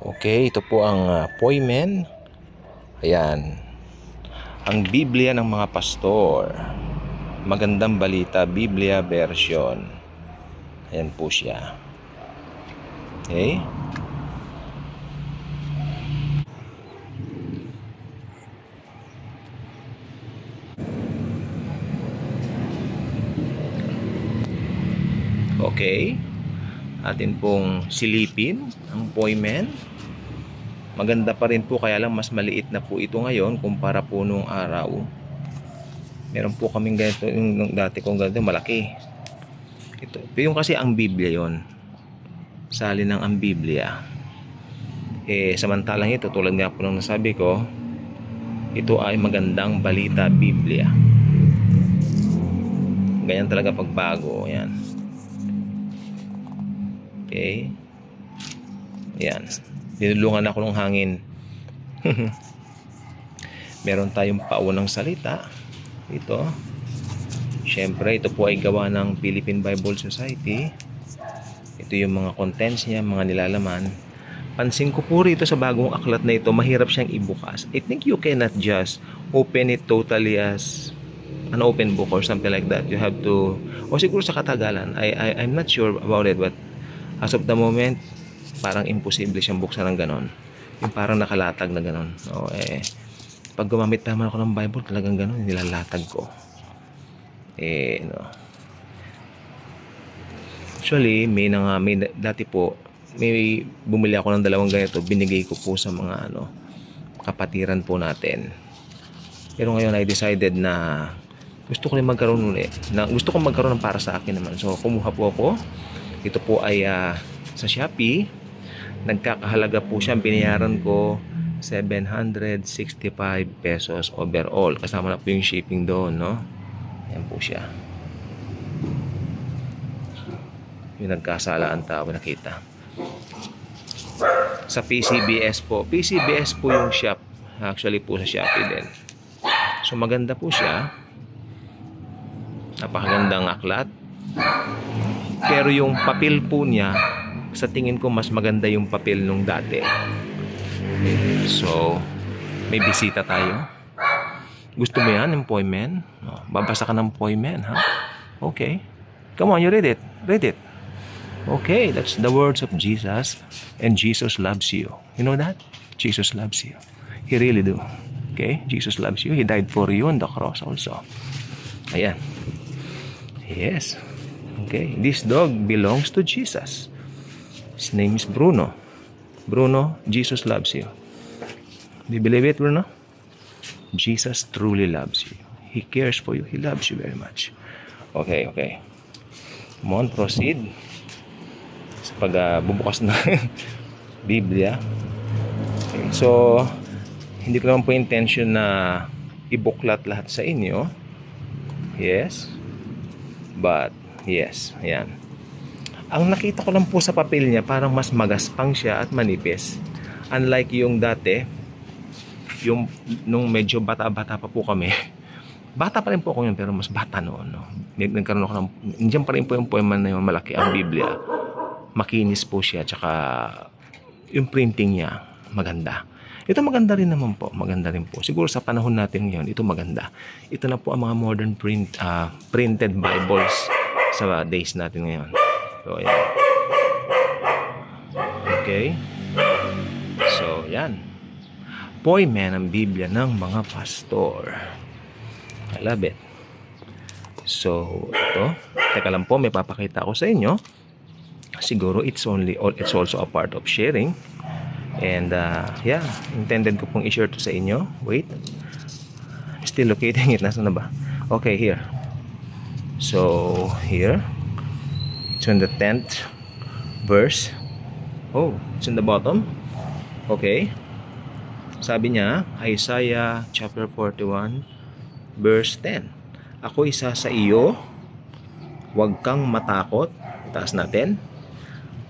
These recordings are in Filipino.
Okay, ito po ang Poimen. Ayan. Ang Biblia ng mga pastor. Magandang balita, Biblia version. Ayan po siya. Okay. Okay. Atin pong silipin ang Poimen. Maganda pa rin po, kaya lang mas maliit na po ito ngayon kumpara po nung araw. Meron po kaming ganito, yung dati kong ganito, malaki. Ito, yung kasi ang Biblia yon. Salin ng ang Biblia. Samantalang ito, tulad nga po nung nasabi ko, ito ay magandang balita Biblia. Ganyan talaga pagbago. Ayan. Okay. Ayan. Dinulungan ako ng hangin. Meron tayong paunang salita. Ito. Siyempre, ito po ay gawa ng Philippine Bible Society. Ito yung mga contents niya, mga nilalaman. Pansin ko po rito sa bagong aklat na ito, mahirap siyang ibukas. I think you cannot just open it totally as an open book or something like that. You have to, o siguro sa katagalan, I'm not sure about it, but as of the moment, parang imposible siyang buksan ng ganon. Yung parang nakalatag na ganon. Pag gumamit naman ako ng Bible, talagang ganon, nilalatag ko. No. Actually, may dati po, may bumili ako ng dalawang ganito, binigay ko po sa mga kapatiran po natin. Pero ngayon I decided na gusto ko rin magkaroon ulit. Gusto ko magkaroon ng para sa akin naman. So kumuha po ako. Ito po ay sa Shopee. Nagkakahalaga po siya, binayaran ko 765 pesos overall. Kasama na po yung shipping doon, no? Ayan po siya. Yung nagkasalaan tao, nakita. Sa PCBS po. PCBS po yung shop. Actually po sa Shopee din. So maganda po siya. Napakagandang aklat. Pero yung papel po niya, sa tingin ko mas maganda yung papel nung dati. So, may bisita tayo. Gusto mo yan, yung Poimen? Babasa ka ng Poimen, ha? Okay. Come on, you read it. Read it. Okay, that's the words of Jesus. And Jesus loves you. You know that? Jesus loves you. He really do. Okay? Jesus loves you. He died for you on the cross also. Ayan. Yes. Okay. This dog belongs to Jesus. His name is Bruno. Bruno, Jesus loves you. Do you believe it, Bruno? Jesus truly loves you. He cares for you. He loves you very much. Okay, okay. Come on, proceed. Sa pagbubukas na Biblia. Okay, so, hindi ko naman po intention na ibuklat lahat sa inyo. Yes. But, yes. Ayan. Ang nakita ko lang po sa papel niya, parang mas magaspang siya at manipis. Unlike yung dati, yung nung medyo bata-bata pa po kami. Bata pa rin po ako yun, pero mas bata noon. No? Nagkaroon ako ng, nandiyan pa rin po yung poema na yung malaki, ang Biblia. Makinis po siya, tsaka yung printing niya, maganda. Ito maganda rin naman po, maganda rin po. Siguro sa panahon natin ngayon, ito maganda. Ito na po ang mga modern printed Bibles sa days natin ngayon. So, ayan. Okay. So, yan. Poimen ang Biblia ng mga pastor. I love it. So, ito. Teka lang po, may papakita ako sa inyo. Siguro, it's also a part of sharing. And, yeah. Intended ko pong i-share to sa inyo. Wait. Still locating it. Nasaan na ba? Okay, here. So, here. It's on the 10th verse. Oh, it's in the bottom. Okay. Sabi niya, Isaiah chapter 41 verse 10. Ako isa sa iyo, huwag kang matakot. Taas natin.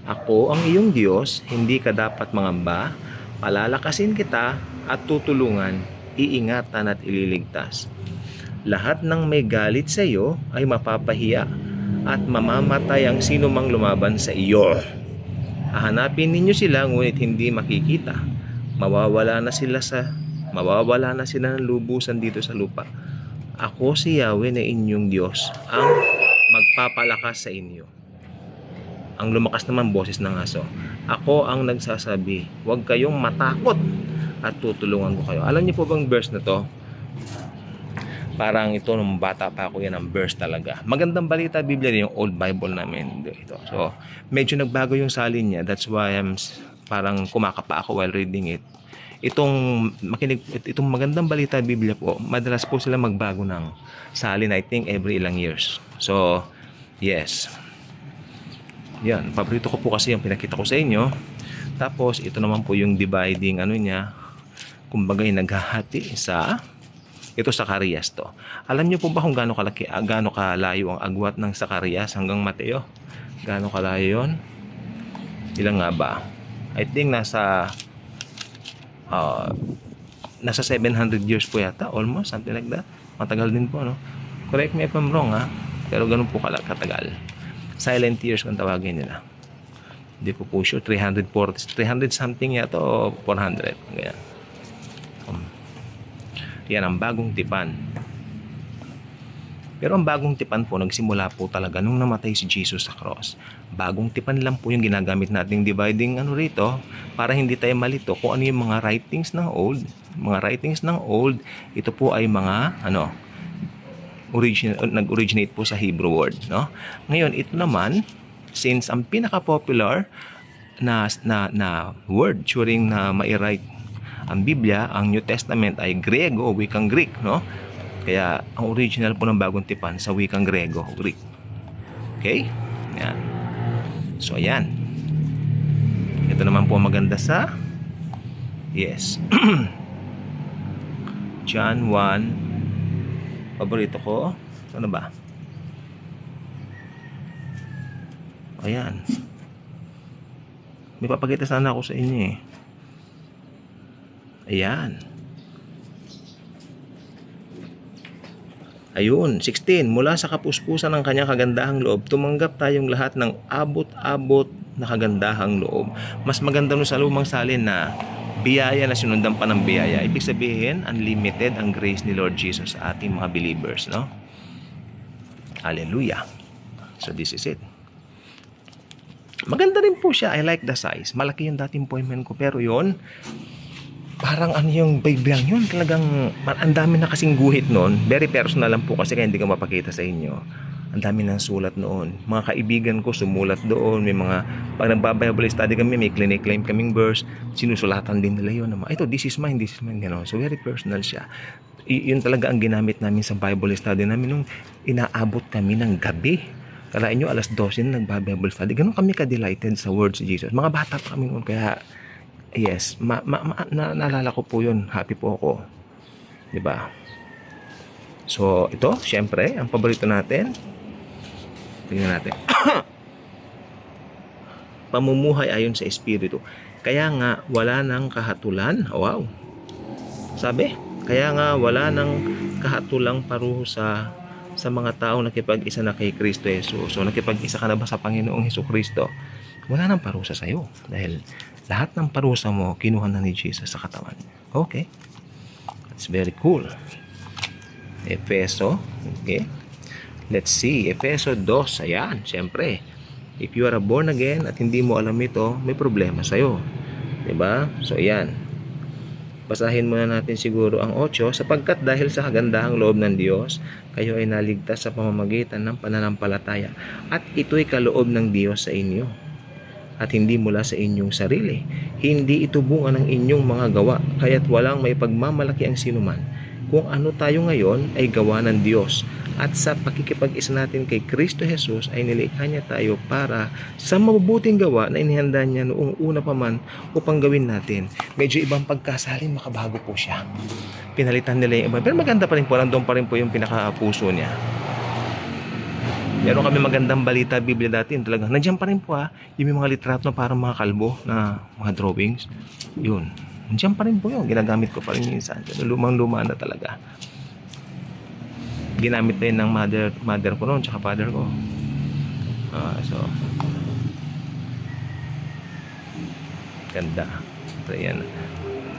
Ako ang iyong Diyos, hindi ka dapat mangamba. Palalakasin kita at tutulungan, iingatan at ililigtas. Lahat ng may galit sa iyo ay mapapahiya at mamamatay ang sino mang lumaban sa iyo. Hahanapin ninyo sila ngunit hindi makikita. Mawawala na sila ng lubusan dito sa lupa. Ako si Yahweh na inyong Diyos ang magpapalakas sa inyo. Ang lumakas naman boses ng aso. Ako ang nagsasabi, huwag kayong matakot at tutulungan ko kayo. Alam niyo po bang verse na to? Parang ito nung bata pa ako, yan ang verse talaga. Magandang balita Biblia rin yung old Bible namin ito. So medyo nagbago yung salin niya. That's why I'm parang kumakapa ako while reading it. Itong magandang balita Biblia po, madalas po sila magbago ng salin, I think every ilang years. So yes, yan, paborito ko po kasi yung pinakita ko sa inyo. Tapos ito naman po yung dividing ano niya, kumbaga yung naghahati sa ito Zacarias to. Alam niyo po ba kung gaano kalaki, gaano kalayo ang agwat ng Zacarias hanggang Mateo? Gaano kalayo 'yon? Ilang nga ba? I think nasa 700 years po yata, almost something like that. Matagal din po, no? Correct me if I'm wrong, ha? Pero ganun po katagal. Silent years kung tawagin nila. Hindi po sure, 300 something yata o 400. Ganyan. Yan ang bagong tipan. Pero ang bagong tipan po nagsimula po talaga nung namatay si Jesus sa cross. Bagong tipan lang po yung ginagamit nating dividing rito para hindi tayo malito kung ano yung mga writings ng old. Mga writings ng old, ito po ay mga nag-originate po sa Hebrew word, no? Ngayon ito naman, since ang pinaka-popular na word during na mai-write ang Biblia, ang New Testament ay Grego o wikang Greek, no? Kaya ang original po ng bagong tipan sa wikang Grego o Greek. Okay? Yan. So ayan. Ito naman po maganda sa yes. John 1. Paborito ko. Ano ba? Ayan. May papakita sana ako sa inyo eh. Ayan. Ayun, 16. Mula sa kapuspusan ng kanyang kagandahang loob, tumanggap tayong lahat ng abot-abot na kagandahang loob. Mas maganda nun sa lumang salin na biyaya na sinundan pa ng biyaya. Ibig sabihin, unlimited ang grace ni Lord Jesus sa ating mga believers, no? Hallelujah. So this is it. Maganda rin po siya. I like the size. Malaki yung dating appointment ko. Pero yon parang yung Biblia yun, talagang ang dami na kasing guhit noon. Very personal lang po kasi kaya hindi ko mapakita sa inyo. Ang dami ng sulat noon. Mga kaibigan ko sumulat doon. May mga, pag nagbabible study kami, may claim kaming verse, sinusulatan din nila yun. Ito, this is mine, you know. So very personal siya. Yun talaga ang ginamit namin sa Bible study namin nung inaabot kami ng gabi. Kalain nyo, alas 12 na nagbabible study. Ganun kami ka-delighted sa words of Jesus. Mga bata pa kami noon, kaya yes, naalala ko po yun. Happy po ako. Diba? So, ito, syempre, ang paborito natin. Tingnan natin. Pamumuhay ayon sa Espiritu. Kaya nga, wala nang kahatulan. Wow. Sabi, kaya nga, wala nang kahatulang parusa sa mga taong nakipag-isa na kay Kristo Jesus. So, nakipag-isa ka na ba sa Panginoong Hesukristo? Wala nang parusa sa'yo. Dahil lahat ng parusa mo, kinuha na ni Jesus sa katawan. Okay. That's very cool. Efeso. Okay. Let's see. Efeso 2. Ayan. Siyempre. If you are born again at hindi mo alam ito, may problema sa'yo. Diba? So, ayan. Basahin muna natin siguro ang 8. Sapagkat dahil sa kagandahang loob ng Diyos, kayo ay naligtas sa pamamagitan ng pananampalataya. At ito'y kaloob ng Diyos sa inyo. At hindi mula sa inyong sarili. Hindi ito bunga ng inyong mga gawa, kaya't walang may pagmamalaki ang sinuman. Kung ano tayo ngayon ay gawa ng Diyos. At sa pakikipag-isa natin kay Kristo Jesus ay nilikha niya tayo para sa mabubuting gawa na inihanda niya noong una pa man upang gawin natin. Medyo ibang pagkasalin, makabago po siya. Pinalitan nila yung iba. Pero maganda pa rin po, nandun pa rin po yung pinakapuso niya. Meron kami magandang balita Biblia dati, talaga. Nandiyan pa rin po yung mga litrato na parang mga kalbo na mga drawings. Yun. Nandiyan pa rin po yun. Ginagamit ko pa rin minsan. Lumang-luma na talaga. Ginamit pa yun ng mother ko noon, tsaka father ko. So, Ganda. So, yan.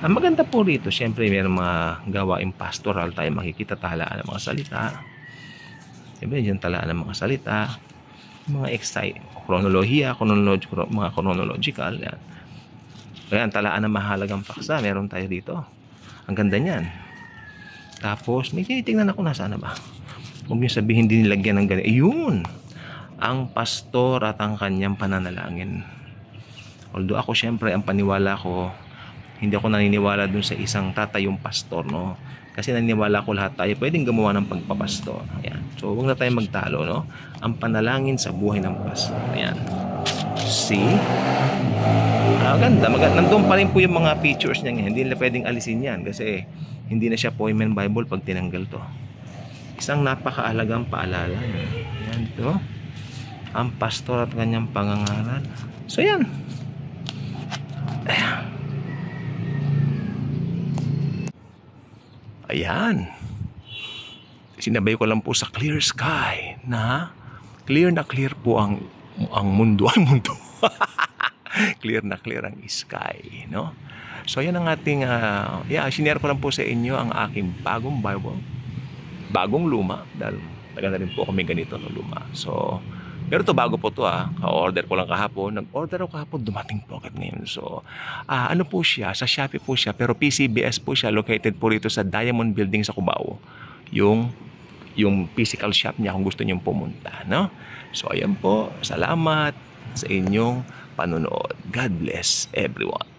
Ang maganda po rito, syempre mayroong mga gawaing pastoral tayo makikita, talaan ng mga salita. Siyempre yung talaan ng mga salita, mga kronolohiya, mga chronological. Yan. Ayan, talaan ng mahalagang paksa, meron tayo dito. Ang ganda niyan. Tapos, may tinitingnan ako, nasaan na ba? Huwag niyo sabihin din nilagyan ng ganito. Ayun! Ang pastor at ang kanyang pananalangin. Although ako syempre, ang paniwala ko, hindi ako naniniwala dun sa isang tatayong pastor, no? Kasi naniniwala ko lahat tayo pwedeng gumawa ng pagpapastor. Ayan. So, huwag na tayo magtalo, no? Ang panalangin sa buhay ng pastor. Ayan. See? Ganda. Nandun pa rin po yung mga features niya. Hindi nila pwedeng alisin yan kasi hindi na siya Poimen Bible pag tinanggal to. Isang napakaalagang paalala. Ayan, ito. Ang pastor at kanyang pangangaral. So, yan. Ayan. Sinabay ko lang po sa clear sky na clear po ang mundo. Ay, mundo. Clear na clear ang sky, no? So, yan ang ating, sinare ko lang po sa inyo ang aking bagong Bible. Bagong luma. Dahil tagal na rin po kami ganito, no, luma. So, pero ito bago po to ka-order ko lang kahapon. Nag-order ako kahapon, dumating po agad ngayon. So, ano po siya, sa Shopee po siya, pero PCBS po siya, located po rito sa Diamond Building sa Cubao. Yung physical shop niya kung gusto niyong pumunta, no? So, ayan po. Salamat sa inyong panonood. God bless everyone.